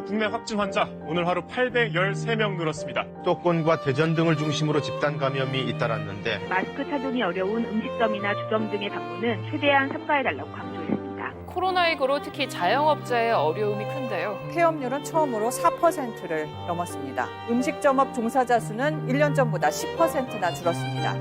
국내 확진 환자 오늘 하루 813명 늘었습니다. 수도권과 대전 등을 중심으로 집단 감염이 잇따랐는데 마스크 착용이 어려운 음식점이나 주점 등의 방문은 최대한 삼가해달라고 강조했습니다. 코로나19로 특히 자영업자의 어려움이 큰데요. 폐업률은 처음으로 4%를 넘었습니다. 음식점업 종사자 수는 1년 전보다 10%나 줄었습니다.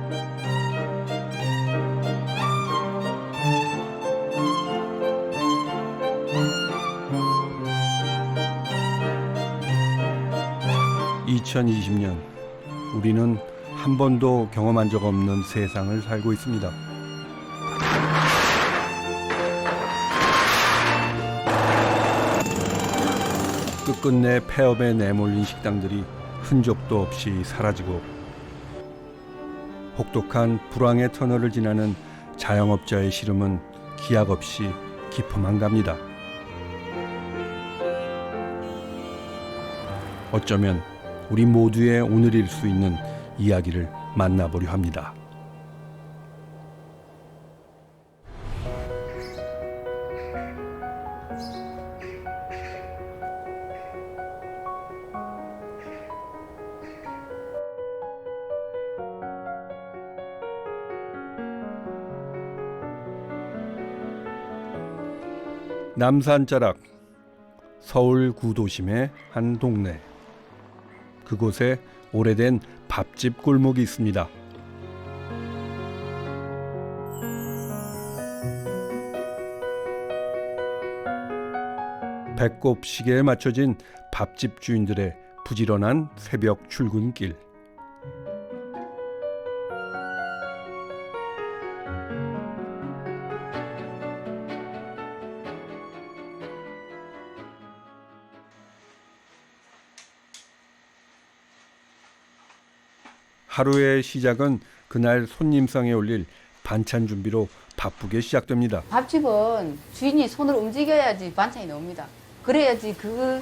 (2020년) 우리는 한 번도 경험한 적 없는 세상을 살고 있습니다. 끝끝내 폐업에 내몰린 식당들이 흔적도 없이 사라지고 혹독한 불황의 터널을 지나는 자영업자의 시름은 기약 없이 깊어만 갑니다. 어쩌면 우리 모두의 오늘일 수 있는 이야기를 만나보려 합니다. 남산자락, 서울 구도심의 한 동네. 그곳에 오래된 밥집 골목이 있습니다. 배꼽 시계에 맞춰진 밥집 주인들의 부지런한 새벽 출근길. 하루의 시작은 그날 손님상에 올릴 반찬 준비로 바쁘게 시작됩니다. 밥집은 주인이 손을 움직여야지 반찬이 나옵니다. 그래야지 그거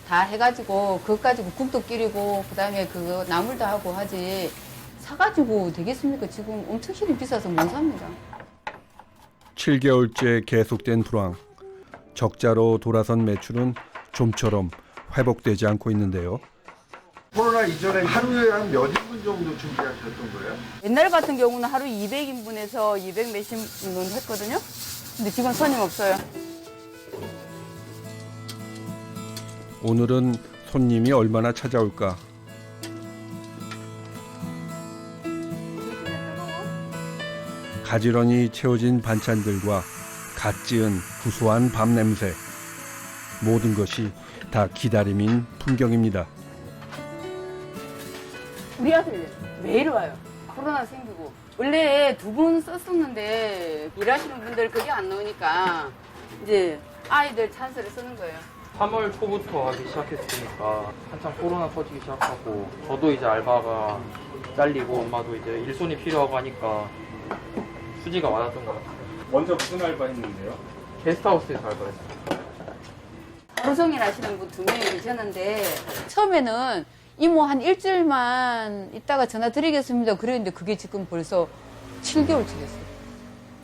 다 해가지고 그거 가지고 국도 끓이고 그다음에 그거 나물도 하고 하지 사가지고 되겠습니까? 지금 엄청 힘이 비싸서 못 삽니다. 7개월째 계속된 불황. 적자로 돌아선 매출은 좀처럼 회복되지 않고 있는데요. 코로나 이전에 하루에 한 몇 인분 정도 준비하셨던 거예요? 옛날 같은 경우는 하루 200인분에서 200 몇십 분 했거든요. 근데 지금 손님 없어요. 오늘은 손님이 얼마나 찾아올까? 가지런히 채워진 반찬들과 갓 지은 구수한 밥 냄새. 모든 것이 다 기다림인 풍경입니다. 우리 아들 매일 와요. 코로나 생기고. 원래 2분 썼었는데 일하시는 분들 그게 안 나오니까 이제 아이들 찬스를 쓰는 거예요. 3월 초부터 하기 시작했으니까 한참 코로나 터지기 시작하고 저도 이제 알바가 잘리고 엄마도 이제 일손이 필요하고 하니까 수지가 많았던 것 같아요. 먼저 무슨 알바 했는데요? 게스트하우스에서 알바했어요. 하루 종일 하시는 분 2명이 계셨는데 처음에는 이모 한 일주일만 있다가 전화 드리겠습니다. 그랬는데 그게 지금 벌써 7개월째 됐어요.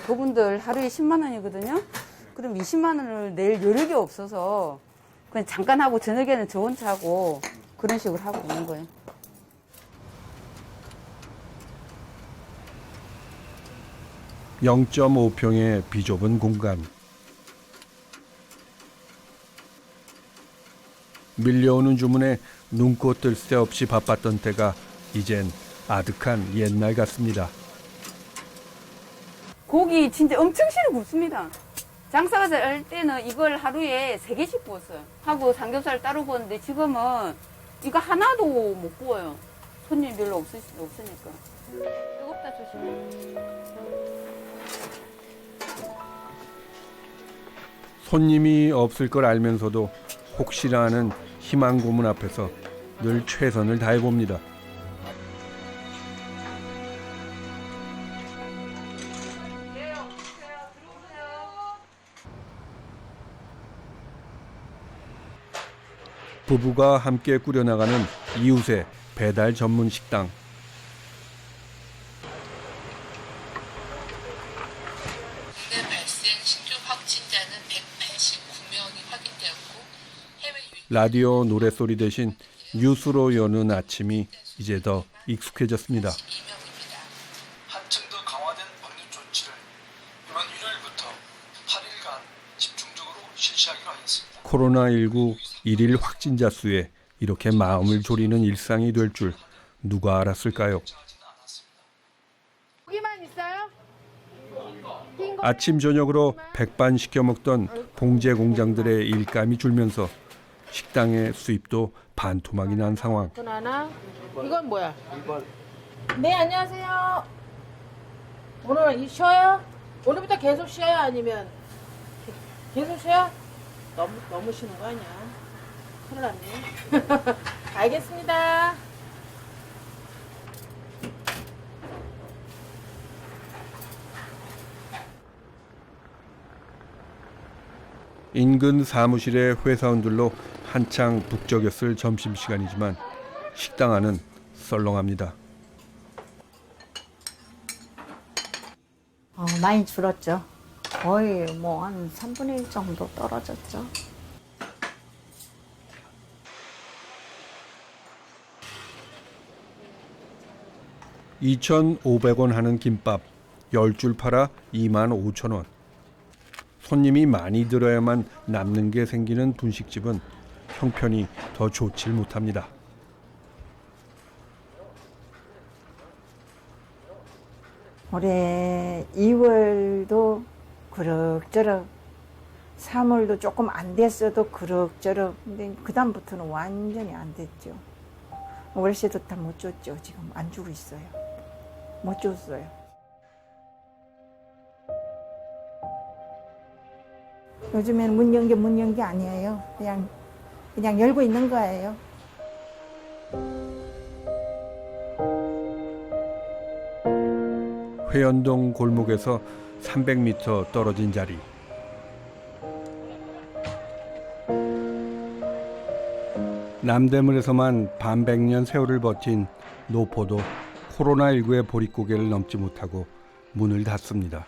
그분들 하루에 10만 원이거든요. 그럼 20만 원을 낼 여력이 없어서 그냥 잠깐 하고 저녁에는 저 혼자 하고 그런 식으로 하고 있는 거예요. (0.5평의) 비좁은 공간. 밀려오는 주문에 눈코 뜰 새 없이 바빴던 때가 이젠 아득한 옛날 같습니다. 고기 진짜 엄청 실어 굽습니다. 장사가 잘 때는 이걸 하루에 3개씩 구웠어요. 하고 삼겹살 따로 구웠는데 지금은 이거 하나도 못 구워요. 손님 별로 없으니까. 뜨겁다 조심해. 손님이 없을 걸 알면서도 혹시나 하는 희망 고문 앞에서 늘 최선을 다해봅니다. 부부가 함께 꾸려나가는 이웃의 배달 전문 식당. 국내 발생 신규 확진자는 189명이 확인되었고 해외 유입 라디오 노랫소리 대신 뉴스로 여는 아침이 이제 더 익숙해졌습니다. 한층 더 강화된 방역 조치를 이번 일요일부터 8일간 집중적으로 실시하기로 하였습니다. 코로나19 일일 확진자 수에 이렇게 마음을 졸이는 일상이 될 줄 누가 알았을까요? 고기만 있어요? 아침 저녁으로 백반 시켜 먹던 봉제 공장들의 일감이 줄면서 식당의 수입도 반토막이 난 상황. 하나. 이건 뭐야? 네, 안녕하세요. 오늘 쉬어요? 오늘부터 계속 쉬어요? 아니면 계속 쉬어요? 너무 쉬는 거 아니야? 큰일 났네. 알겠습니다. 인근 사무실의 회사원들로 한창 북적였을 점심시간이지만 식당 안은 썰렁합니다. 많이 줄었죠. 거의 한 3분의 1 정도 떨어졌죠. (2,500원) 하는 김밥 10줄 팔아 25,000원. 손님이 많이 들어야만 남는 게 생기는 분식집은 형편이 더 좋질 못합니다. 올해 2월도 그럭저럭, 3월도 조금 안 됐어도 그럭저럭. 근데 그다음부터는 완전히 안 됐죠. 월세도 다 못 줬죠. 지금 안 주고 있어요. 못 줬어요. 요즘에는 문 연 게 아니에요. 그냥 열고 있는 거예요. 회연동 골목에서 300m 떨어진 자리. 남대문에서만 반백년 세월을 버틴 노포도 코로나19의 보릿고개를 넘지 못하고 문을 닫습니다.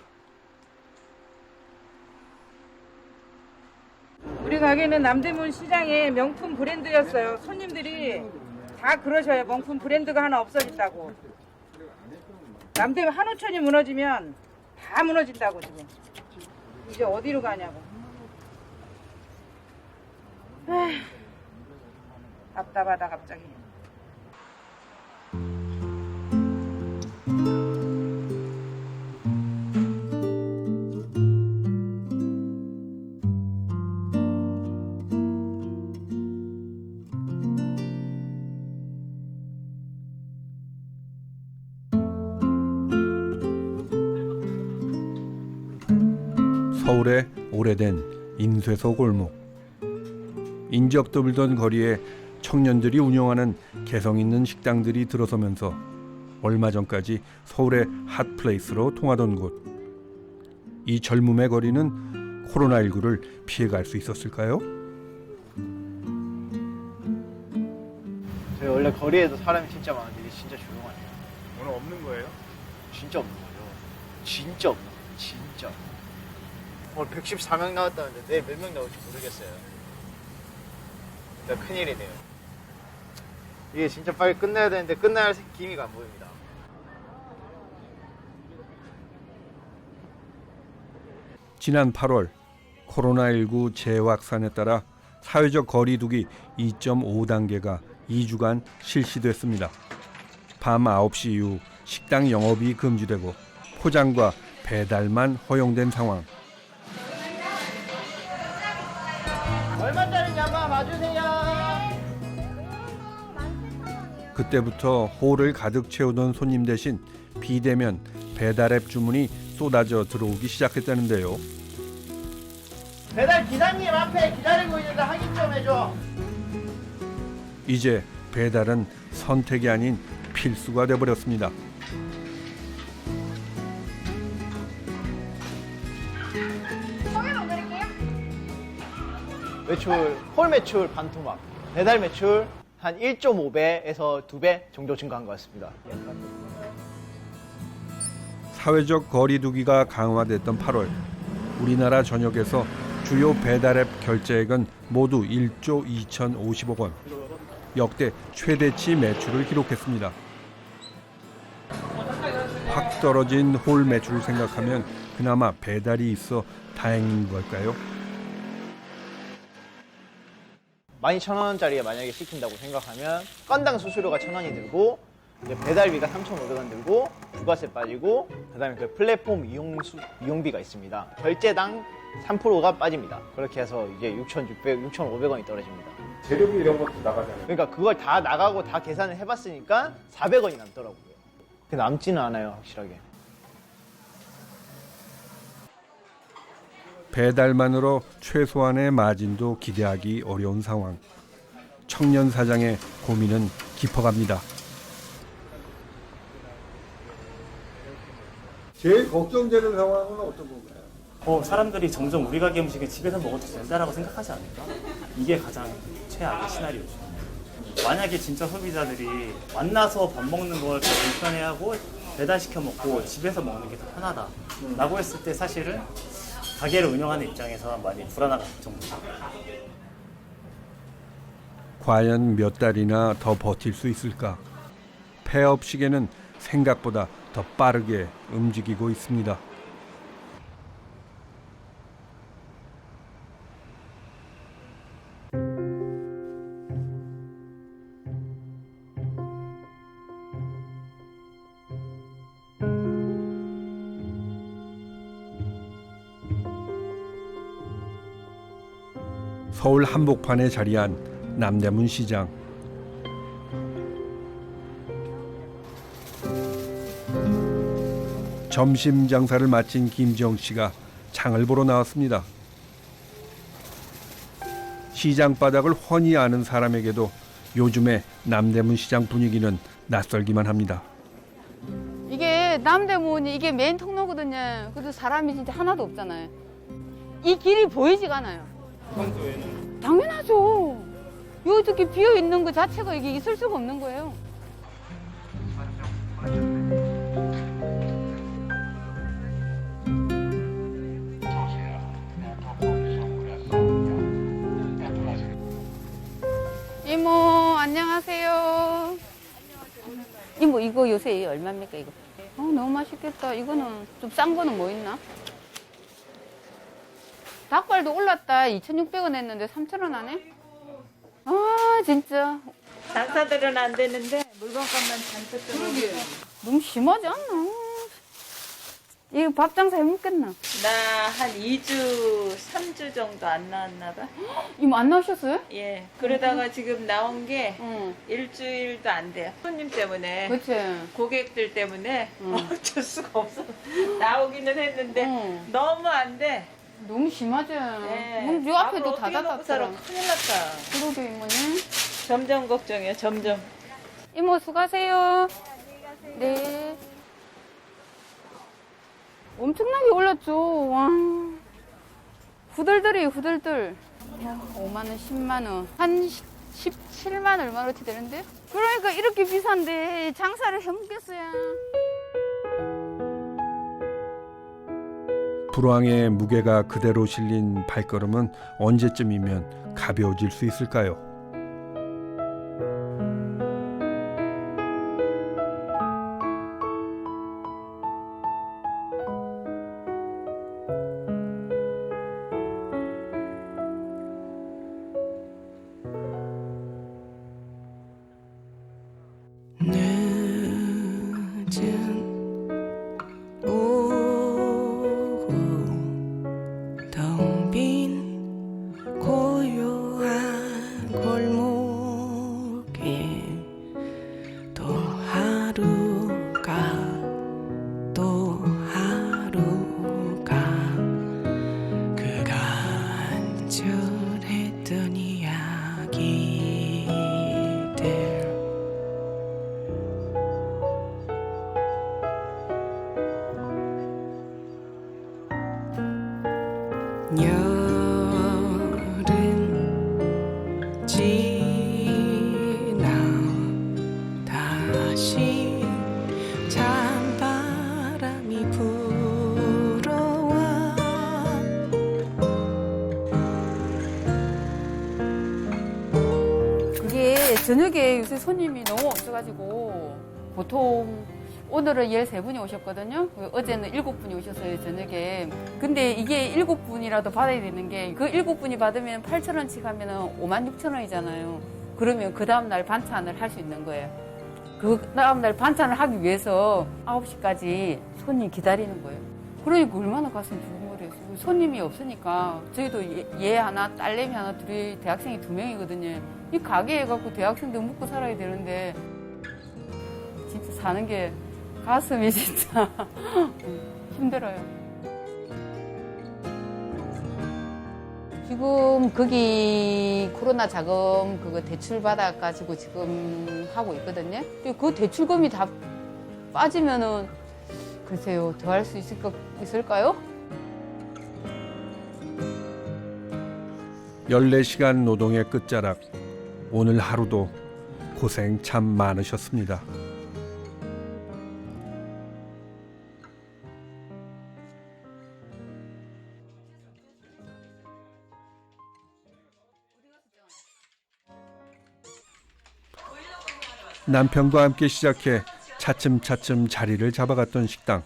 우리 가게는 남대문 시장의 명품 브랜드였어요. 손님들이 다 그러셔요. 명품 브랜드가 하나 없어졌다고. 남대문 한우천이 무너지면 다 무너진다고 지금. 이제 어디로 가냐고. 에휴, 답답하다 갑자기. 서울의 오래된 인쇄소 골목. 인적 드물던 거리에 청년들이 운영하는 개성 있는 식당들이 들어서면서 얼마 전까지 서울의 핫플레이스로 통하던 곳. 이 젊음의 거리는 코로나19를 피해갈 수 있었을까요? 저희 원래 거리에도 사람이 진짜 많은데 이게 진짜 조용하네요. 오늘 없는 거예요? 진짜 없는 거죠. 진짜 없는 거예요. 진짜. 오늘 114명 나왔다는데 내일 몇 명 나올지 모르겠어요. 진짜 큰일이네요. 이게 진짜 빨리 끝내야 되는데 끝날 기미가 안 보입니다. 지난 8월 코로나19 재확산에 따라 사회적 거리 두기 2.5단계가 2주간 실시됐습니다. 밤 9시 이후 식당 영업이 금지되고 포장과 배달만 허용된 상황. 얼마짜리인지 한번 봐주세요. 그때부터 홀을 가득 채우던 손님 대신 비대면 배달앱 주문이 쏟아져 들어오기 시작했다는데요. 배달 기사님 앞에 기다리고 있는데 확인 좀 해줘. 이제 배달은 선택이 아닌 필수가 돼버렸습니다. 매출, 홀 매출 반토막, 배달 매출 한 1.5배에서 2배 정도 증가한 것 같습니다. 사회적 거리 두기가 강화됐던 8월, 우리나라 전역에서 주요 배달앱 결제액은 모두 1조 2,050억 원. 역대 최대치 매출을 기록했습니다. 확 떨어진 홀 매출을 생각하면 그나마 배달이 있어 다행인 걸까요? 12,000원짜리 만약에 시킨다고 생각하면 건당 수수료가 1,000원이 들고 이제 배달비가 3,500원 들고 부가세 빠지고 그다음에 그 플랫폼 이용비가 있습니다. 결제당 3%가 빠집니다. 그렇게 해서 이제 6,500원이 떨어집니다. 재료비 이런 것도 나가잖아요. 그러니까 그걸 다 나가고 다 계산을 해봤으니까 400원이 남더라고요. 남지는 않아요, 확실하게. 배달만으로 최소한의 마진도 기대하기 어려운 상황. 청년 사장의 고민은 깊어갑니다. 제일 걱정되는 상황은 어떤 건가요? 사람들이 점점 우리 가게 음식을 집에서 먹어도 된다라고 생각하지 않을까? 이게 가장 최악의 시나리오죠. 만약에 진짜 소비자들이 만나서 밥 먹는 걸 더 불편해하고 배달시켜 먹고 집에서 먹는 게 더 편하다라고 했을 때 사실은 가게를 운영하는 입장에서 많이 불안할 정도죠. 과연 몇 달이나 더 버틸 수 있을까? 폐업 시계는 생각보다 더 빠르게 움직이고 있습니다. 서울 한복판에 자리한 남대문 시장. 점심 장사를 마친 김지영 씨가 장을 보러 나왔습니다. 시장 바닥을 훤히 아는 사람에게도 요즘의 남대문 시장 분위기는 낯설기만 합니다. 이게 남대문이 이게 메인 통로거든요. 그래도 사람이 진짜 하나도 없잖아요. 이 길이 보이지가 않아요. 평소에는? 당연하죠. 이렇게 비어 있는 것 자체가 이게 있을 수가 없는 거예요. 이모 안녕하세요. 이모 이거 요새 얼마입니까 이거? 너무 맛있겠다. 이거는 좀 싼 거는 뭐 있나? 닭발도 올랐다. 2,600원 했는데 3,000원 하네? 아 진짜 장사들은 안 되는데 물건값만 잔뜩 들어오게. 너무 심하지 않나? 이거 밥 장사 해먹겠나? 나 한 2주, 3주 정도 안 나왔나 봐. 이모 안 나오셨어요? 예. 그러다가 지금 나온 게 일주일도 안 돼요. 손님 때문에. 그치. 고객들 때문에 어쩔 수가 없어. 나오기는 했는데 너무 안 돼. 너무 심하지. 네. 그럼 요 앞에도 앞으로 다 어떻게 먹고 살아. 닫았더라. 큰일 났다. 그러게 이모님. 점점 걱정이야. 점점. 이모 수고하세요. 네. 엄청나게 올랐죠. 와. 후들들이 후들들. 5만 원, 10만 원. 한 17만 얼마로치 되는데? 그러니까 이렇게 비싼데 장사를 해먹겠어요. 불황의 무게가 그대로 실린 발걸음은 언제쯤이면 가벼워질 수 있을까요? 텅 빈 고요한 저녁에 요새 손님이 너무 없어가지고 보통 오늘은 13분이 오셨거든요. 어제는 7분이 오셨어요, 저녁에. 근데 이게 7분이라도 받아야 되는 게 그 7분이 받으면 8,000원씩 하면 56,000원이잖아요. 그러면 그 다음날 반찬을 할 수 있는 거예요. 그 다음날 반찬을 하기 위해서 9시까지 손님 기다리는 거예요. 그러니까 얼마나 가슴 두근거려요. 손님이 없으니까 저희도 얘 하나, 딸내미 하나, 둘이 대학생이 2명이거든요. 이 가게에 갖고 대학생도 먹고 살아야 되는데 진짜 사는 게 가슴이 진짜 힘들어요. 지금 거기 코로나 자금 그거 대출 받아가지고 지금 하고 있거든요. 그 대출금이 다 빠지면은 글쎄요, 더 할 수 있을까요? 14시간 노동의 끝자락. 오늘 하루도 고생 참 많으셨습니다. 남편과 함께 시작해 차츰차츰 자리를 잡아갔던 식당.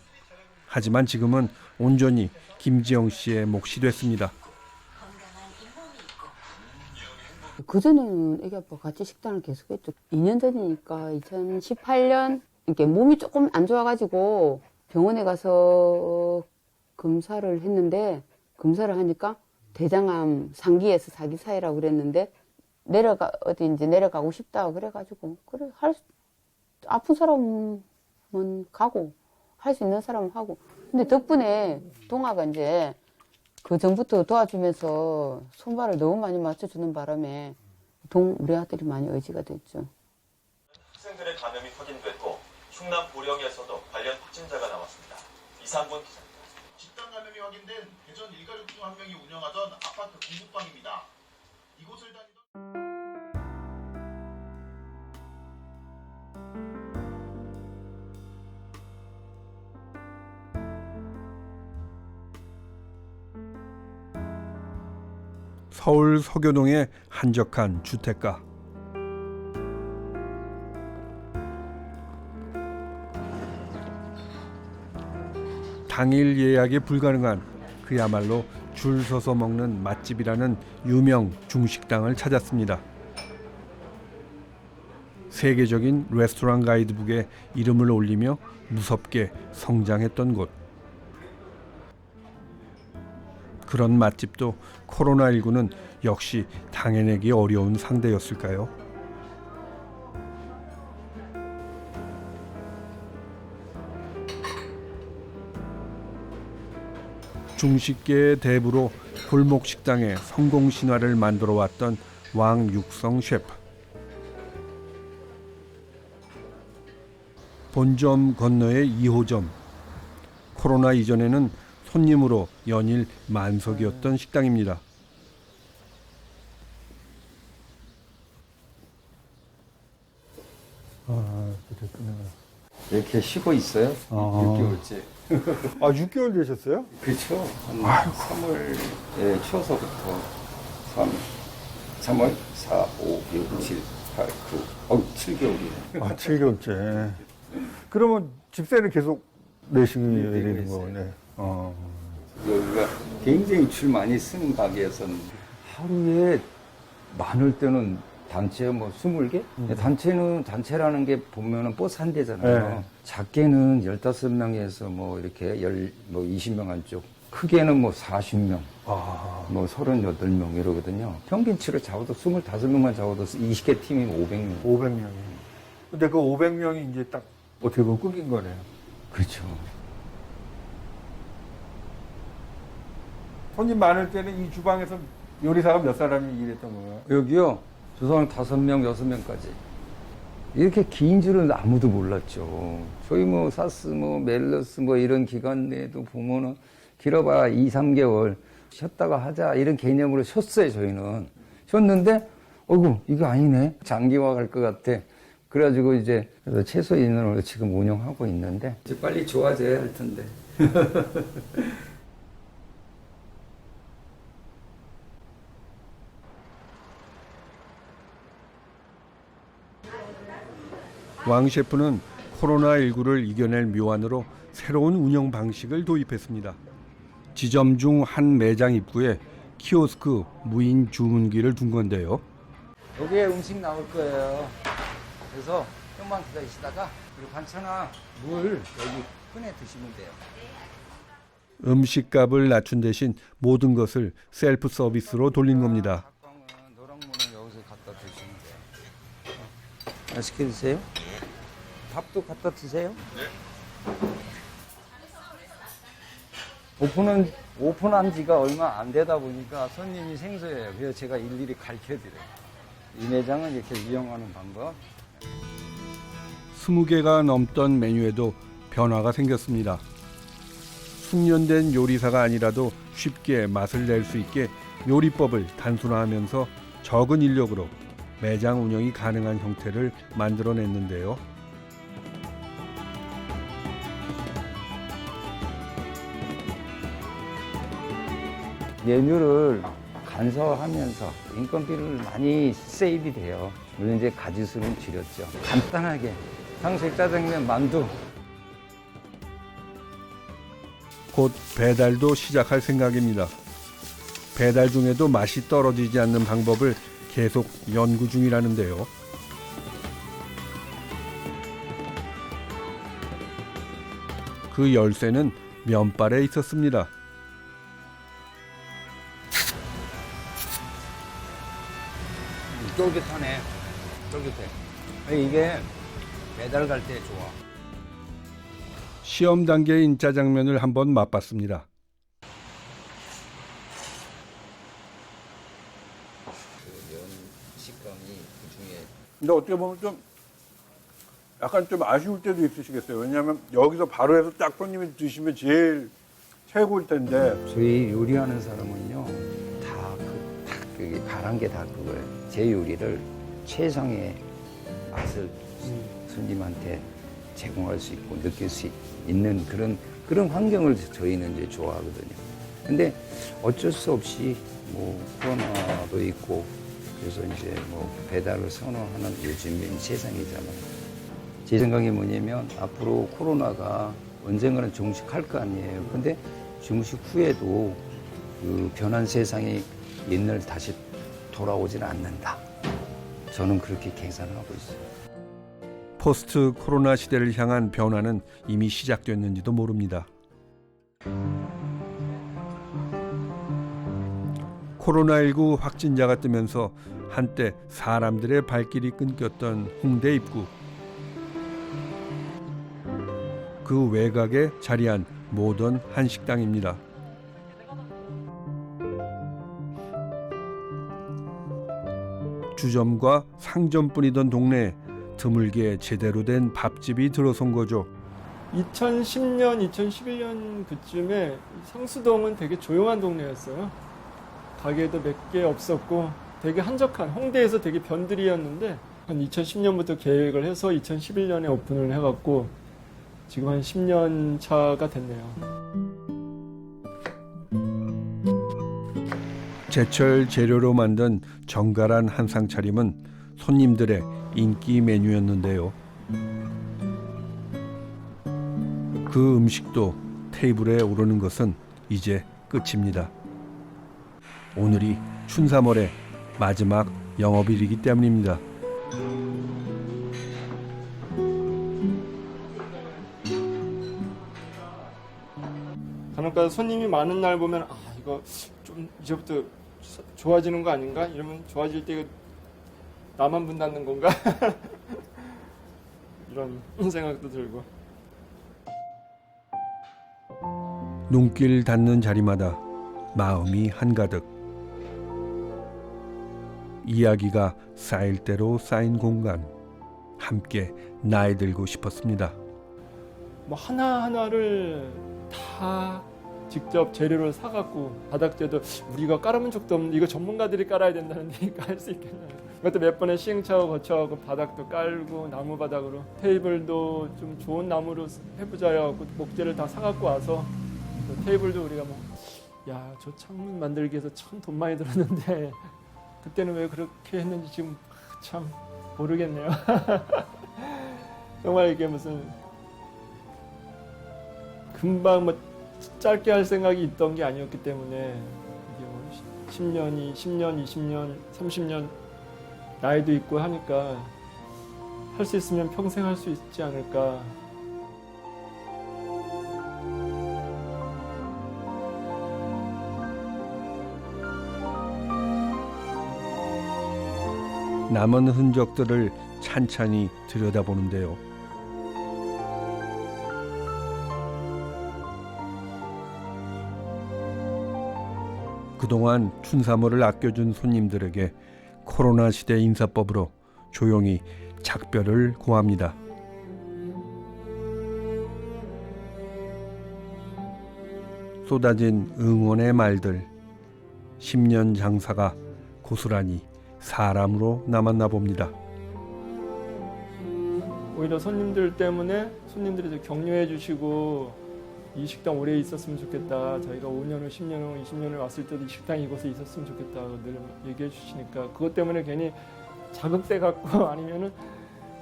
하지만 지금은 온전히 김지영 씨의 몫이 됐습니다. 그전에는 애기 아빠 같이 식당을 계속했죠. 2년 전이니까 2018년 이렇게 몸이 조금 안 좋아가지고 병원에 가서 검사를 했는데 검사를 하니까 대장암 상기에서 사기사회라고 그랬는데 어디 이제 내려가고 싶다 그래가지고 그래 아픈 사람은 가고 할 수 있는 사람은 하고. 근데 덕분에 동아가 이제 그 전부터 도와주면서 손발을 너무 많이 맞춰주는 바람에 우리 아들이 많이 의지가 됐죠. 학생들의 감염이 확인됐고 충남 보령에서도 관련 확진자가 나왔습니다. 이상권 기자입니다. 집단 감염이 확인된 대전 일가족 중 한 명이 운영하던 아파트 공부방입니다. 이곳을 다니던 서울 서교동의 한적한 주택가. 당일 예약이 불가능한 그야말로 줄 서서 먹는 맛집이라는 유명 중식당을 찾았습니다. 세계적인 레스토랑 가이드북에 이름을 올리며 무섭게 성장했던 곳. 그런 맛집도 코로나19는 역시 당해내기 어려운 상대였을까요? 중식계의 대부로 골목 식당의 성공 신화를 만들어 왔던 왕육성 셰프. 본점 건너의 2호점. 코로나 이전에는 손님으로 연일 만석이었던 식당입니다. 그렇구나. 이렇게 쉬고 있어요. 6개월째. 6개월 되셨어요? 그렇죠. 한 3월에 추워서부터 3월, 4, 5, 6, 7, 8, 9, 7개월이네. 7개월째. 그러면 집세는 계속 내시게 되는 거네. 여기가 굉장히 줄 많이 쓰는 가게에서는 하루에 많을 때는 단체 20개? 단체라는 게 보면은 버스 한 대잖아요. 네. 작게는 15명에서 이렇게 20명 안쪽. 크게는 40명, 38명 이러거든요. 평균치를 잡아도 25명만 잡아도 20개 팀이면 500명. 500명이. 근데 그 500명이 이제 딱 어떻게 보면 끊긴 거네요. 그렇죠. 손님 많을 때는 이 주방에서 요리사가 몇 사람이 일했던 거예요? 여기요, 조선 5명, 6명까지. 이렇게 긴 줄은 아무도 몰랐죠. 저희 사스, 멜러스 이런 기간 내에도 보면은 길어봐야 2, 3개월 쉬었다가 하자 이런 개념으로 쉬었어요, 저희는. 쉬었는데, 이거 아니네. 장기화 갈 것 같아. 그래가지고 이제 최소 인원으로 지금 운영하고 있는데, 이제 빨리 좋아져야 할 텐데. 왕 셰프는 코로나19를 이겨낼 묘안으로 새로운 운영 방식을 도입했습니다. 지점 중 한 매장 입구에 키오스크 무인 주문기를 둔 건데요. 여기에 음식 나올 거예요. 그래서 좀만 기다리시다가 그리고 반찬이나 물 여기 꺼내 드시면 돼요. 음식값을 낮춘 대신 모든 것을 셀프 서비스로 돌린 겁니다. 노랑 문을 여기서 갖다 드시면 돼요. 맛있게 드세요. 밥도 갖다 드세요. 오픈한 지가 얼마 안 되다 보니까 손님이 생소해요. 그래서 제가 일일이 가르쳐드려요. 이 매장은 이렇게 이용하는 방법. 20개가 넘던 메뉴에도 변화가 생겼습니다. 숙련된 요리사가 아니라도 쉽게 맛을 낼 수 있게 요리법을 단순화하면서 적은 인력으로 매장 운영이 가능한 형태를 만들어냈는데요. 메뉴를 간소화하면서 인건비를 많이 세이브 돼요. 물론 이제 가짓수는 줄였죠. 간단하게 탕수육, 짜장면, 만두. 곧 배달도 시작할 생각입니다. 배달 중에도 맛이 떨어지지 않는 방법을 계속 연구 중이라는데요. 그 열쇠는 면발에 있었습니다. 쫄깃하네. 쫄깃해. 이게 배달 갈 때 좋아. 시험 단계인 짜장면을 한번 맛봤습니다. 면 식감이 그중에. 근데 어떻게 보면 좀 약간 좀 아쉬울 때도 있으시겠어요. 왜냐하면 여기서 바로 해서 딱 손님이 드시면 제일 최고일 텐데. 저희 요리하는 사람은요, 그게 바란 게 다 그거예요. 제 요리를 최상의 맛을 손님한테 제공할 수 있고 느낄 수 있는 그런 환경을 저희는 이제 좋아하거든요. 근데 어쩔 수 없이 뭐 코로나도 있고 그래서 이제 뭐 배달을 선호하는 요즘 세상이잖아요. 제 생각이 뭐냐면 앞으로 코로나가 언젠가는 종식할 거 아니에요. 근데 종식 후에도 그 변한 세상이 옛날 다시 돌아오지는 않는다. 저는 그렇게 계산하고 있어요. 포스트 코로나 시대를 향한 변화는 이미 시작됐는지도 모릅니다. 코로나19 확진자가 뜨면서 한때 사람들의 발길이 끊겼던 홍대 입구. 그 외곽에 자리한 모던 한식당입니다. 주점과 상점뿐이던 동네에 드물게 제대로 된 밥집이 들어선 거죠. 2010년, 2011년 그쯤에 상수동은 되게 조용한 동네였어요. 가게도 몇 개 없었고 되게 한적한, 홍대에서 되게 변두리였는데 한 2010년부터 계획을 해서 2011년에 오픈을 해갖고 지금 한 10년 차가 됐네요. 제철 재료로 만든 정갈한 한상 차림은 손님들의 인기 메뉴였는데요. 그 음식도 테이블에 오르는 것은 이제 끝입니다. 오늘이 춘삼월의 마지막 영업일이기 때문입니다. 간혹가다 손님이 많은 날 보면 아 이거 좀 이제부터 좋아지는 거 아닌가? 이러면 좋아질 때 이거 나만 문 닫는 건가? 이런 생각도 들고. 눈길 닿는 자리마다 마음이 한가득. 이야기가 쌓일 대로 쌓인 공간. 함께 나이 들고 싶었습니다. 뭐 하나하나를 다 직접 재료를 사갖고 바닥재도 우리가 깔아본 적도 없는데 이거 전문가들이 깔아야 된다는데 깔 수 있겠나요? 그것도 몇 번의 시행착오 거쳐갖고 바닥도 깔고 나무 바닥으로 테이블도 좀 좋은 나무로 해보자 해갖고 목재를 다 사갖고 와서 테이블도 우리가 뭐 야, 저 창문 만들기 위해서 참 돈 많이 들었는데 그때는 왜 그렇게 했는지 지금 참 모르겠네요. 정말 이게 무슨 금방 뭐 짧게 할 생각이 있던 게 아니었기 때문에 이게 뭐 10년이 10년, 20년, 30년 나이도 있고 하니까 할 수 있으면 평생 할 수 있지 않을까. 남은 흔적들을 찬찬히 들여다보는데요. 그동안 춘삼월을 아껴준 손님들에게 코로나 시대 인사법으로 조용히 작별을 고합니다. 쏟아진 응원의 말들, 10년 장사가 고스란히 사람으로 남았나 봅니다. 오히려 손님들 때문에 손님들이 이제 격려해 주시고 이 식당 오래 있었으면 좋겠다. 저희가 5년 후, 10년 후, 20년을 왔을 때도 이 식당이 이곳에 있었으면 좋겠다. 늘 얘기해 주시니까 그것 때문에 괜히 자극돼 갖고 아니면은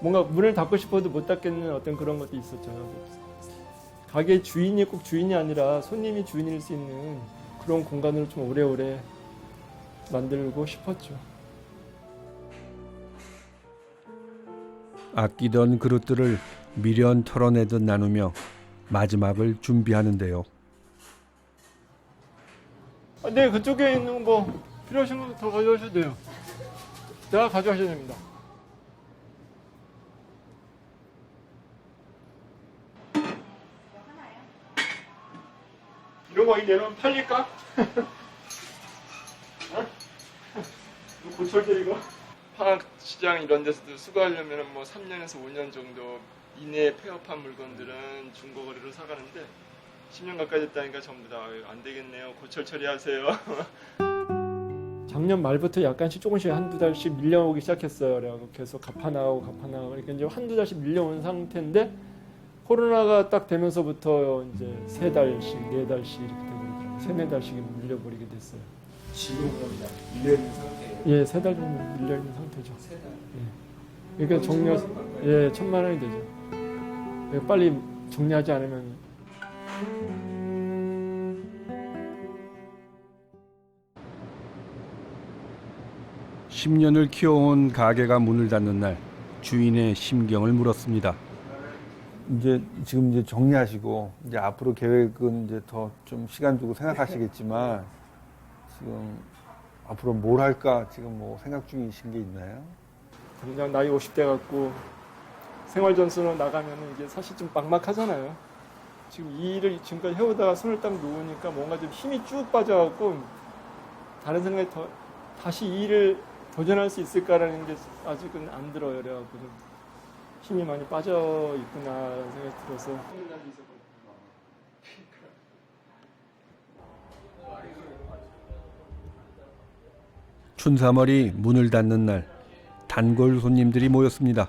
뭔가 문을 닫고 싶어도 못 닫겠는 어떤 그런 것도 있었죠. 가게 주인이 꼭 주인이 아니라 손님이 주인일 수 있는 그런 공간으로 좀 오래오래 만들고 싶었죠. 아끼던 그릇들을 미련 털어내듯 나누며 마지막을 준비하는데요. 네, 그쪽에 있는 거 필요하신 거 더 가져가셔도 돼요. 다 가져가셔야 됩니다. 이런 거 내놓으면 팔릴까? 어? 고철들 이거? 화학시장 이런 데서도 수거하려면 뭐 3년에서 5년 정도 이내에 폐업한 물건들은 중고거래로 사가는데 10년 가까이 됐다니까 전부 다 안 되겠네요. 고철 처리하세요. 작년 말부터 약간씩 조금씩 한두 달씩 밀려오기 시작했어요. 그래갖고 계속 갚아나가고 그러니까 이제 한두 달씩 밀려온 상태인데 코로나가 딱 되면서부터 이제 3달씩, 4달씩 이렇게 되고 3, 4달씩 밀려버리게 됐어요. 지금 그럼 밀려있는 상태예요? 예, 3달 정도 밀려있는 상태죠. 3달? 예. 그러니까 정리, 예, 1,000만 원이 되죠. 예, 빨리 정리하지 않으면. (10년을) 키워온 가게가 문을 닫는 날 주인의 심경을 물었습니다. 이제 지금 이제 정리하시고 이제 앞으로 계획은 이제 더 좀 시간 두고 생각하시겠지만 지금 앞으로 뭘 할까 지금 뭐 생각 중이신 게 있나요? 그냥 나이 50대 갖고 생활전선으로 나가면 이게 사실 좀 막막하잖아요. 지금 이 일을 지금까지 해오다가 손을 딱 놓으니까 뭔가 좀 힘이 쭉 빠져갖고 다른 생각이 다시 이 일을 도전할 수 있을까라는 게 아직은 안 들어요. 그래갖고 좀 힘이 많이 빠져 있구나라는 생각이 들어서. 춘삼월이 문을 닫는 날 단골 손님들이 모였습니다.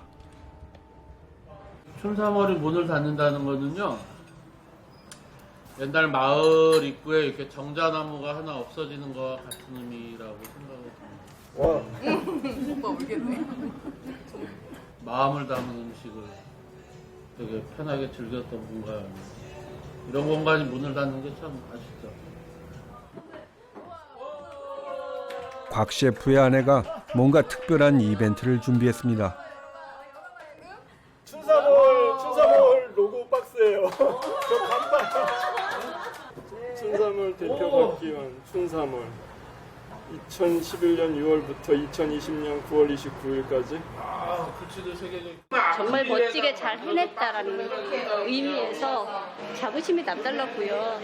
춘삼월이 문을 닫는다는 거는요, 옛날 마을 입구에 이렇게 정자나무가 하나 없어지는 거와 같은 의미라고 생각을 합니다. 오빠 울겠네. 마음을 담은 음식을 되게 편하게 즐겼던 공간, 이런 공간이 문을 닫는 게 참 아쉽죠. 곽 셰프의 아내가 뭔가 특별한 이벤트를 준비했습니다. 춘삼월 로고 박스예요. 저 간판. 춘삼월 대표박기원 춘삼월 2011년 6월부터 2020년 9월 29일까지. 정말 멋지게 잘 해냈다라는 의미에서 자부심이 남달랐고요.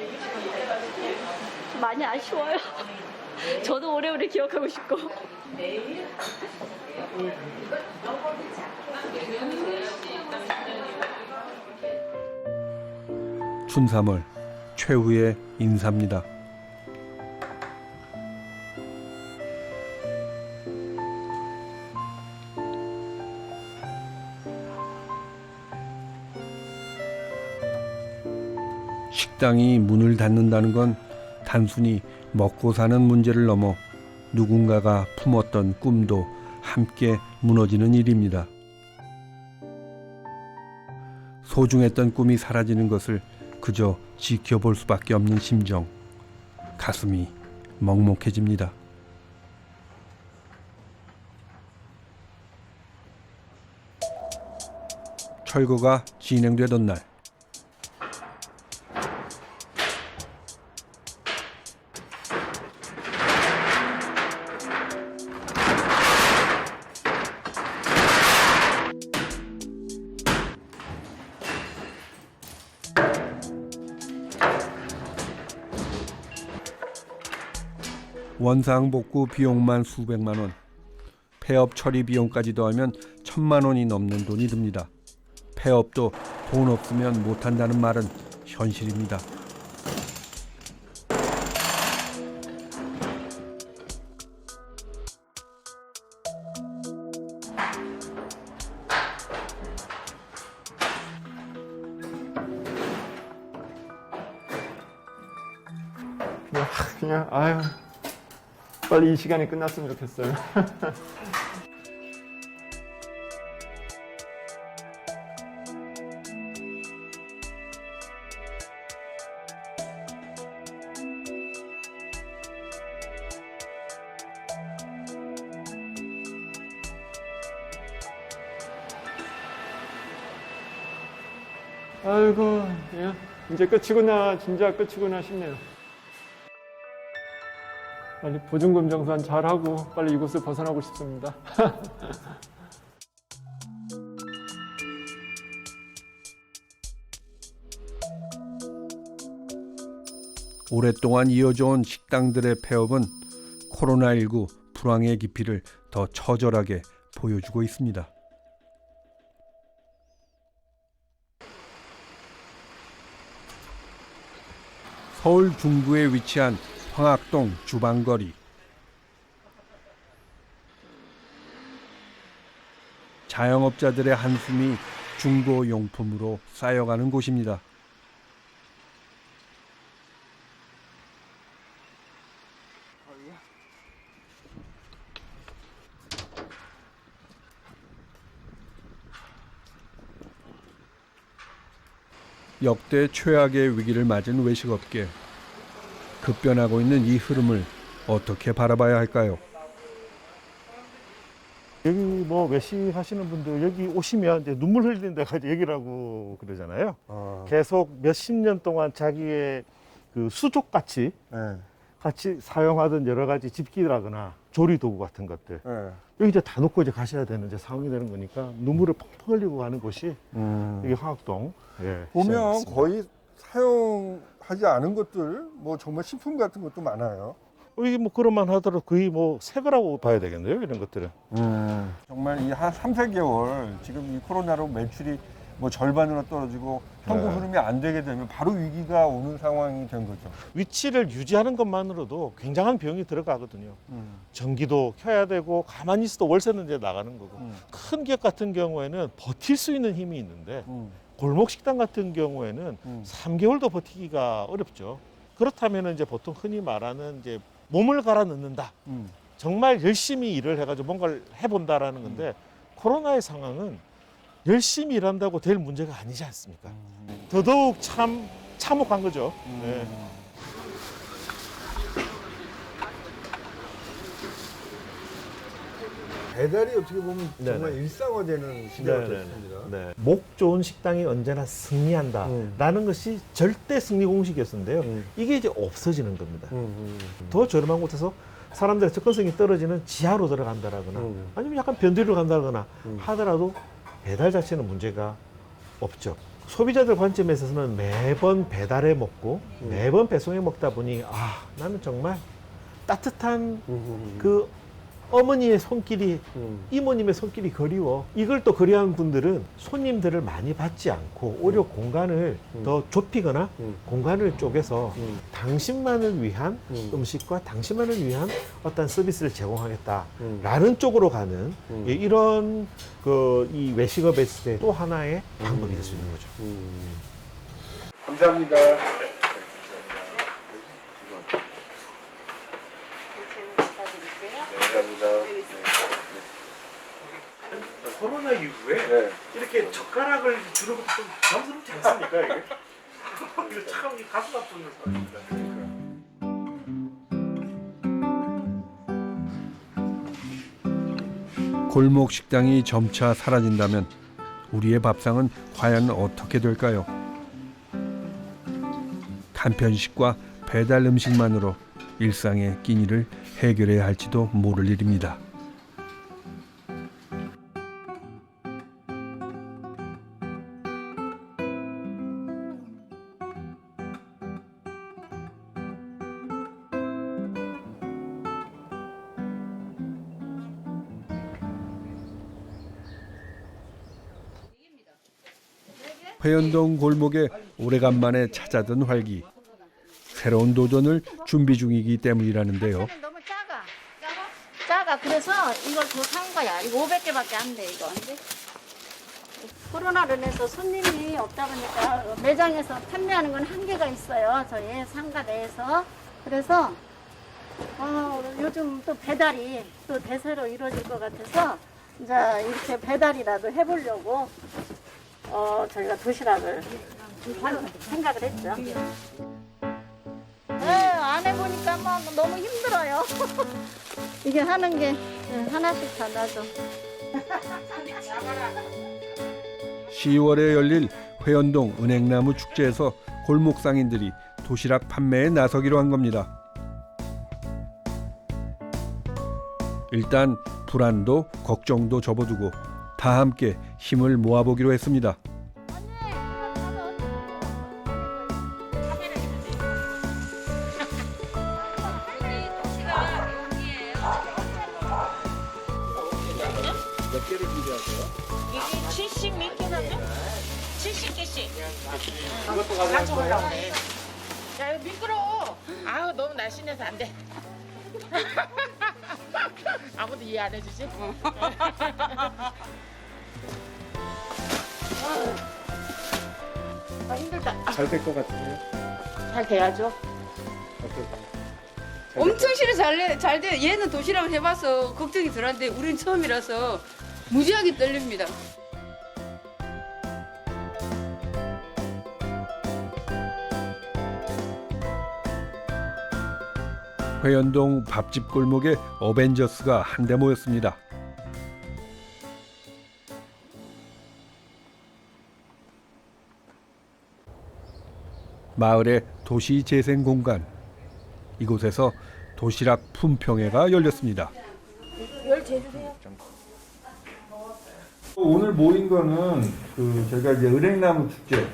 많이 아쉬워요. 저도 오래오래 기억하고 싶고. 춘삼월 최후의 인사입니다. 식당이 문을 닫는다는 건 단순히 먹고 사는 문제를 넘어 누군가가 품었던 꿈도 함께 무너지는 일입니다. 소중했던 꿈이 사라지는 것을 그저 지켜볼 수밖에 없는 심정. 가슴이 먹먹해집니다. 철거가 진행되던 날, 원상복구 비용만 수백만 원, 폐업 처리 비용까지 더하면 1,000만 원이 넘는 돈이 듭니다. 폐업도 돈 없으면 못한다는 말은 현실입니다. 그냥 아유 빨리 이 시간이 끝났으면 좋겠어요. 아이고, 예. 이제 끝이구나, 진짜 끝이구나 싶네요. 빨리 보증금 정산 잘하고 빨리 이곳을 벗어나고 싶습니다. 오랫동안 이어져온 식당들의 폐업은 코로나19 불황의 깊이를 더 처절하게 보여주고 있습니다. 서울 중구에 위치한 황학동 주방거리. 자영업자들의 한숨이 중고용품으로 쌓여가는 곳입니다. 역대 최악의 위기를 맞은 외식업계. 급변하고 있는 이 흐름을 어떻게 바라봐야 할까요? 여기 뭐 외식하시는 분들 여기 오시면 이제 눈물 흘리는 데가 여기라고 그러잖아요. 계속 몇십 년 동안 자기의 그 수족같이 같이 사용하던 여러 가지 집기라거나 조리 도구 같은 것들 여기 이제 다 놓고 이제 가셔야 되는 이제 상황이 되는 거니까 눈물을 펑펑 흘리고 가는 곳이 여기 황학동. 예, 보면 시장이었습니다. 거의 사용하지 않은 것들, 뭐 정말 식품 같은 것도 많아요. 이게 뭐 그런만 하더라도 거의 뭐 새 거라고 봐야 되겠네요, 이런 것들은. 정말 이 한 3-4개월 지금 이 코로나로 매출이 뭐 절반으로 떨어지고 현금 네. 흐름이 안 되게 되면 바로 위기가 오는 상황이 된 거죠. 위치를 유지하는 것만으로도 굉장한 비용이 들어가거든요. 전기도 켜야 되고 가만히 있어도 월세는 이제 나가는 거고. 큰 기업 같은 경우에는 버틸 수 있는 힘이 있는데 골목 식당 같은 경우에는 3개월도 버티기가 어렵죠. 그렇다면 이제 보통 흔히 말하는 이제 몸을 갈아 넣는다. 정말 열심히 일을 해가지고 뭔가를 해본다라는 건데 코로나의 상황은 열심히 일한다고 될 문제가 아니지 않습니까? 더더욱 참혹한 거죠. 네. 배달이 어떻게 보면 정말 네네. 일상화되는 시대가 네네네. 됐습니다. 네. 목 좋은 식당이 언제나 승리한다라는 것이 절대 승리 공식이었는데요. 이게 이제 없어지는 겁니다. 더 저렴한 곳에서 사람들의 접근성이 떨어지는 지하로 들어간다거나 아니면 약간 변두리로 간다거나 하더라도 배달 자체는 문제가 없죠. 소비자들 관점에서는 매번 배달해 먹고 매번 배송해 먹다 보니 나는 정말 따뜻한 그 어머니의 손길이 이모님의 손길이 그리워. 이걸 또 그리워하는 분들은 손님들을 많이 받지 않고 오히려 공간을 더 좁히거나 공간을 쪼개서 당신만을 위한 음식과 당신만을 위한 어떤 서비스를 제공하겠다라는 쪽으로 가는 이런 이 외식업의 또 하나의 방법이 될 수 있는 거죠. 감사합니다. 코로나 이후에 이렇게 젓가락을 주는 것도 좀 부담스럽지 않습니까? 이게? 이거 참 가슴 아픈 사람입니다. 골목 식당이 점차 사라진다면 우리의 밥상은 과연 어떻게 될까요? 간편식과 배달 음식만으로 일상의 끼니를 해결해야 할지도 모를 일입니다. 회원동 골목에 오래간만에 찾아든 활기. 새로운 도전을 준비 중이기 때문이라는데요. 작아. 그래서 이걸 더 산 거야. 이거 500개밖에 안 돼, 이거. 코로나로 인해서 손님이 없다 보니까 매장에서 판매하는 건 한계가 있어요. 저희 상가 내에서. 그래서 요즘 또 배달이 또 대세로 이루어질 것 같아서 이제 이렇게 배달이라도 해보려고 저희가 도시락을 생각을 했죠. 네, 안 해보니까 뭐 너무 힘들어요. 이게 하는 게 하나씩 다 나죠. 10월에 열릴 회원동 은행나무 축제에서 골목 상인들이 도시락 판매에 나서기로 한 겁니다. 일단 불안도 걱정도 접어두고 다 함께 힘을 모아보기로 했습니다. 몇 개를 준비하세요? 이게 70 몇 개나죠? 70개씩. 이것도 가져가세요? 야, 이거 미끄러워. 아우, 너무 날씬해서 안 돼. 아무도 이해 안 해주지? 힘들다. 잘 될 것 같으세요? 잘 돼야죠. 엄청 싫어 잘 돼. 얘는 도시락을 해봐서 걱정이 덜한데 우린 처음이라서 무지하게 떨립니다. 회원동 밥집 골목에 어벤져스가 한데 모였습니다. 마을의 도시 재생 공간. 이곳에서 도시락 품평회가 열렸습니다. 열 재주세요. 오늘 모인 거는 저희가 이제 은행나무 축제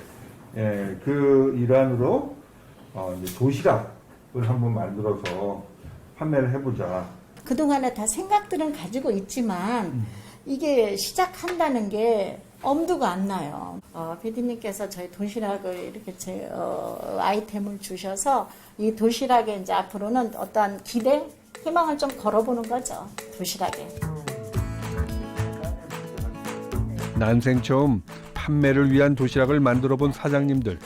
그 일환으로 이제 도시락을 한번 만들어서 판매를 해보자. 그동안에 다 생각들은 가지고 있지만 이게 시작한다는 게 엄두가 안 나요. PD님께서 저희 도시락을 이렇게 아이템을 주셔서 이 도시락에 이제 앞으로는 어떠한 기대, 희망을 좀 걸어보는 거죠. 도시락에. 난생 처음 판매를 위한 도시락을 만들어 본 사장님들.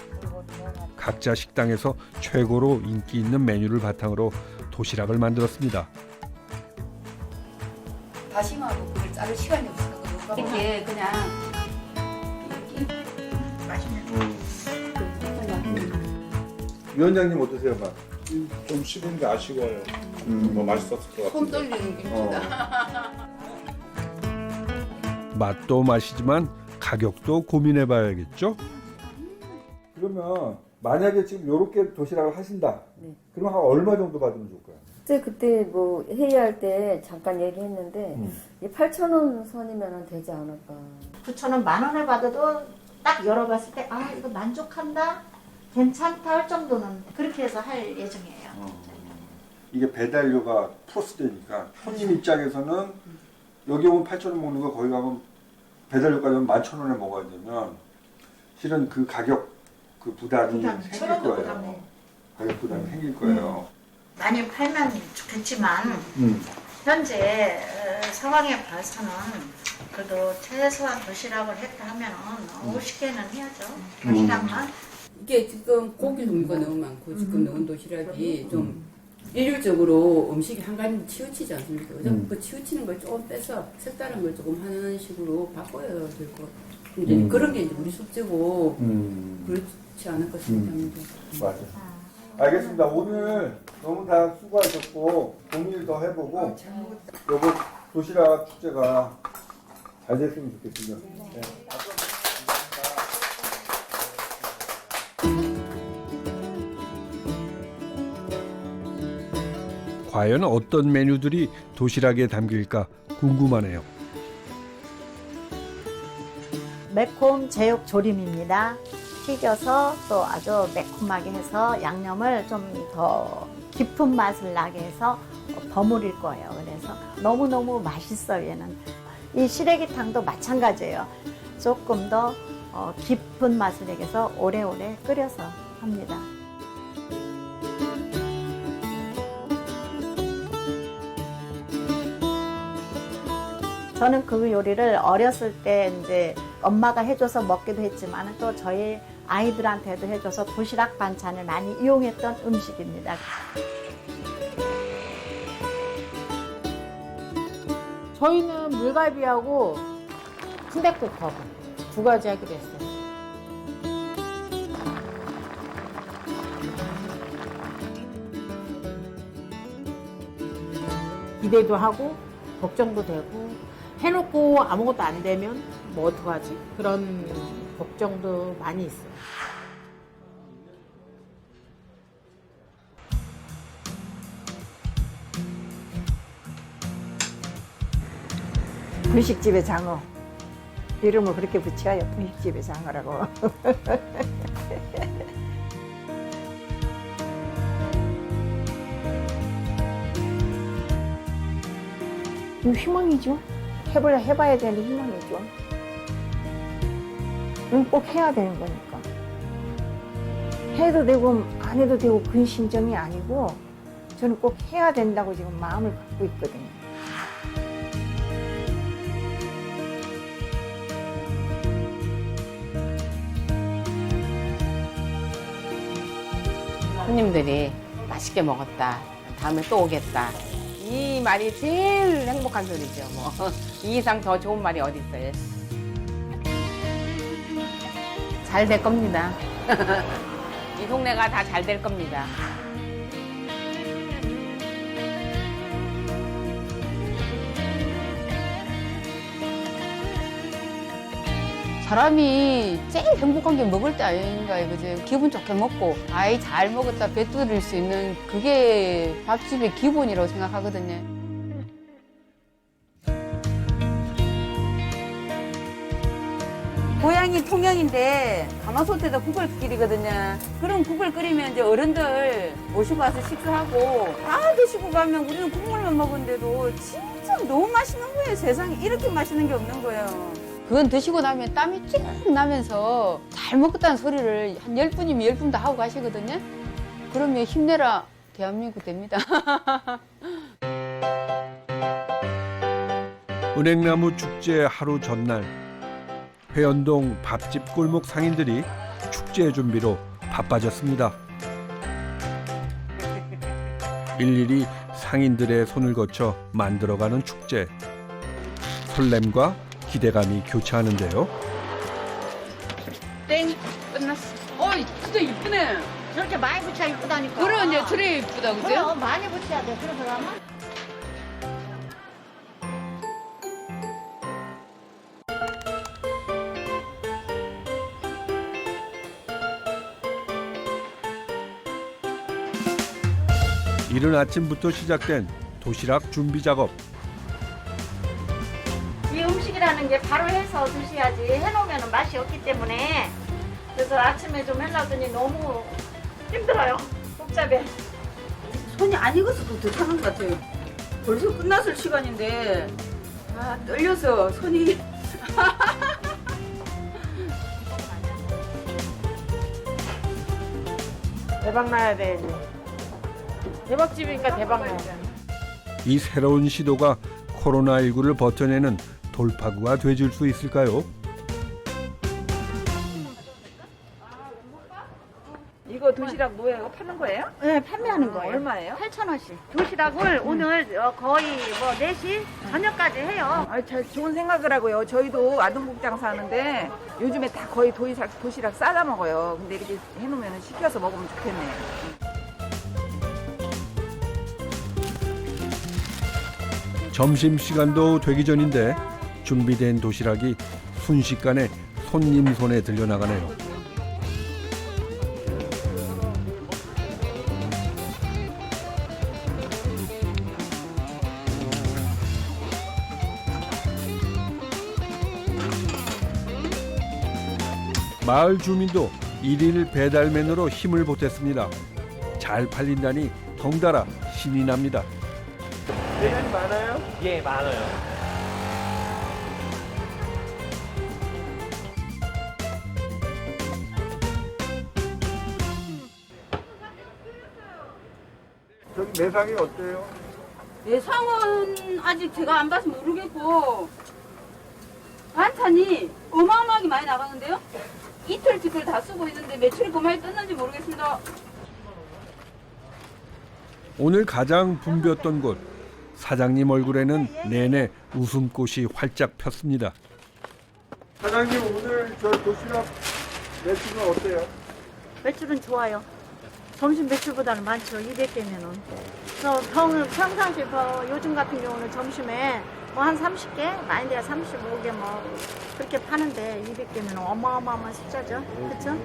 각자 식당에서 최고로 인기 있는 메뉴를 바탕으로 도시락을 만들었습니다. 다시마로 그걸 자를 시간이 없어서 이게 그냥 위원장님 어떠세요, 맛? 좀 식은데 아쉬워요. 뭐 맛있었을 것 같은데. 손 떨리는 김치다. 맛도 맛이지만 가격도 고민해봐야겠죠? 그러면 만약에 지금 이렇게 도시락을 하신다. 네. 그러면 한 얼마 정도 받으면 좋을까요? 그때 뭐 회의할 때 잠깐 얘기했는데 8,000원 선이면 되지 않을까. 9,000원, 10,000원을 받아도 딱 열어봤을 때 이거 만족한다, 괜찮다 할 정도는 그렇게 해서 할 예정이에요. 이게 배달료가 플러스 되니까 손님 입장에서는 여기 오면 8,000원 먹는 거 거기 가면 배달료까지 하면 11,000원에 먹어야 되면 실은 그 가격 그 부담이 생길 거예요. 가격 부담이 생길 거예요. 많이 팔면 좋겠지만 현재 상황에 봐서는 그래도 최소한 도시락을 했다 하면 50개는 해야죠. 도시락만. 이게 지금 고기 종류가 너무 많고 지금 넣은 도시락이 좀 일률적으로 음식이 한 가지 치우치지 않습니까? 그죠? 그 치우치는 걸 조금 빼서 색다른 걸 조금 하는 식으로 바꿔야 될 것 같아요. 그런 게 이제 우리 숙제고 그렇지 않을까 생각합니다. 맞아요. 알겠습니다. 오늘 너무 다 수고하셨고 고민을 더 해보고 요번 도시락 축제가 잘 됐으면 좋겠습니다. 네. 과연 어떤 메뉴들이 도시락에 담길까 궁금하네요. 매콤 제육 조림입니다. 튀겨서 또 아주 매콤하게 해서 양념을 좀 더 깊은 맛을 나게 해서 버무릴 거예요. 그래서 너무너무 맛있어요, 얘는. 이 시래기탕도 마찬가지예요. 조금 더 깊은 맛을 내게 해서 오래오래 끓여서 합니다. 저는 그 요리를 어렸을 때 이제 엄마가 해줘서 먹기도 했지만 또 저희 아이들한테도 해줘서 도시락 반찬을 많이 이용했던 음식입니다. 저희는 물갈비하고 순댓국하고 두 가지 하기로 했어요. 기대도 하고 걱정도 되고 해놓고 아무것도 안 되면 뭐 어떡하지? 그런 걱정도 많이 있어요. 분식집의 장어. 이름을 그렇게 붙여요. 분식집의 장어라고. 이거 희망이죠. 해봐야 되는 희망이죠. 이건 꼭 해야 되는 거니까. 해도 되고 안 해도 되고 근심정이 아니고 저는 꼭 해야 된다고 지금 마음을 갖고 있거든요. 손님들이 맛있게 먹었다. 다음에 또 오겠다. 이 말이 제일 행복한 소리죠. 뭐 이 이상 더 좋은 말이 어디 있어요? 잘 될 겁니다. 이 동네가 다 잘 될 겁니다. 사람이 제일 행복한 게 먹을 때 아닌가요, 그죠? 기분 좋게 먹고 아이 잘 먹었다 배 뚫을 수 있는 그게 밥집의 기본이라고 생각하거든요. 고향이 통영인데 가마솥에다 국을 끓이거든요. 그럼 국을 끓이면 이제 어른들 모시고 와서 식사하고 다 드시고 가면 우리는 국물만 먹었는데도 진짜 너무 맛있는 거예요. 세상에 이렇게 맛있는 게 없는 거예요. 그건 드시고 나면 땀이 쭉 나면서 잘 먹었다는 소리를 한 10분이면 10분 다 하고 가시거든요. 그러면 힘내라 대한민국 됩니다. 은행나무 축제 하루 전날 회원동 밥집 골목 상인들이 축제 준비로 바빠졌습니다. 일일이 상인들의 손을 거쳐 만들어가는 축제. 설렘과 기대감이 교차하는데요. 땡 끝났어. 진짜 이쁘네. 저렇게 많이 붙여야 이쁘다니까. 그래 이제 트레이 이쁘다 그죠? 그럼 많이 붙여야 돼. 그래서 그러면 이른 아침부터 시작된 도시락 준비 작업. 이 음식이라는 게 바로 해서 드셔야지 해놓으면 맛이 없기 때문에 그래서 아침에 좀 하려더니 너무 힘들어요. 복잡해. 손이 안 익어서도 더 타는 것 같아요. 벌써 끝났을 시간인데 떨려서 손이 대박 나야 돼. 대박집이니까 대박 나야 돼. 이 새로운 시도가 코로나19를 버텨내는 돌파구가 되줄 수 있을까요? 이거 도시락 뭐예요? 파는 거예요? 네, 판매하는 거예요. 얼마예요? 8,000원씩. 도시락을 오늘 거의 뭐 4시 저녁까지 해요. 잘 좋은 생각을 하고요. 저희도 아동복장 사는데 요즘에 다 거의 도시락 싸다 먹어요. 근데 이렇게 해놓으면 시켜서 먹으면 좋겠네요. 점심시간도 되기 전인데 준비된 도시락이 순식간에 손님 손에 들려나가네요. 마을 주민도 일일 배달맨으로 힘을 보탰습니다. 잘 팔린다니 덩달아 신이 납니다. 배달이 많아요? 예, 많아요. 저기 매상이 어때요? 예상은 아직 제가 안 봐서 모르겠고 반찬이 어마어마하게 많이 나가는데요. 이틀 다 쓰고 있는데 매출이 그 많이 떴는지 모르겠습니다. 오늘 가장 붐볐던 곳, 사장님 얼굴에는 내내 웃음꽃이 활짝 폈습니다. 사장님 오늘 저 도시락 매출은 어때요? 매출은 좋아요. 점심 매출보다는 많죠. 200개면은. 평상시 요즘 같은 경우는 점심에 뭐 한 30개, 많이 돼야 35개 뭐 그렇게 파는데 200개면 어마어마한 숫자죠. 그렇죠?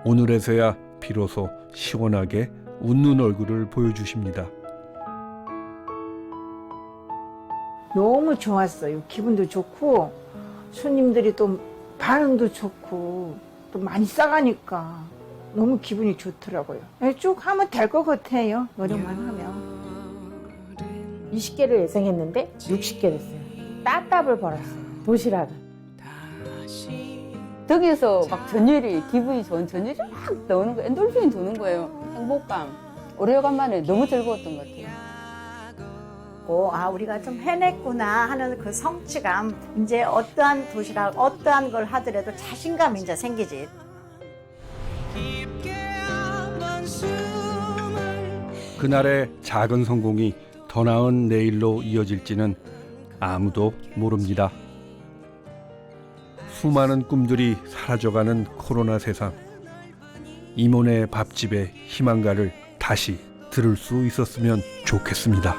오늘에서야 비로소 시원하게 웃는 얼굴을 보여주십니다. 너무 좋았어요. 기분도 좋고 손님들이 또 반응도 좋고 또 많이 싸가니까 너무 기분이 좋더라고요. 쭉 하면 될 것 같아요. 노력만 하면. 20개를 예상했는데 60개 됐어요. 따따블 벌었어요. 도시락을. 덕에서 막 전율이 기분이 좋은 전율이 막 나오는 거예요. 엔돌핀이 도는 거예요. 행복감. 오래간만에 너무 즐거웠던 것 같아요. 우리가 좀 해냈구나 하는 그 성취감. 이제 어떠한 도시락, 어떠한 걸 하더라도 자신감이 이제 생기지. 그날의 작은 성공이 더 나은 내일로 이어질지는 아무도 모릅니다. 수많은 꿈들이 사라져가는 코로나 세상. 이모네 밥집의 희망가를 다시 들을 수 있었으면 좋겠습니다.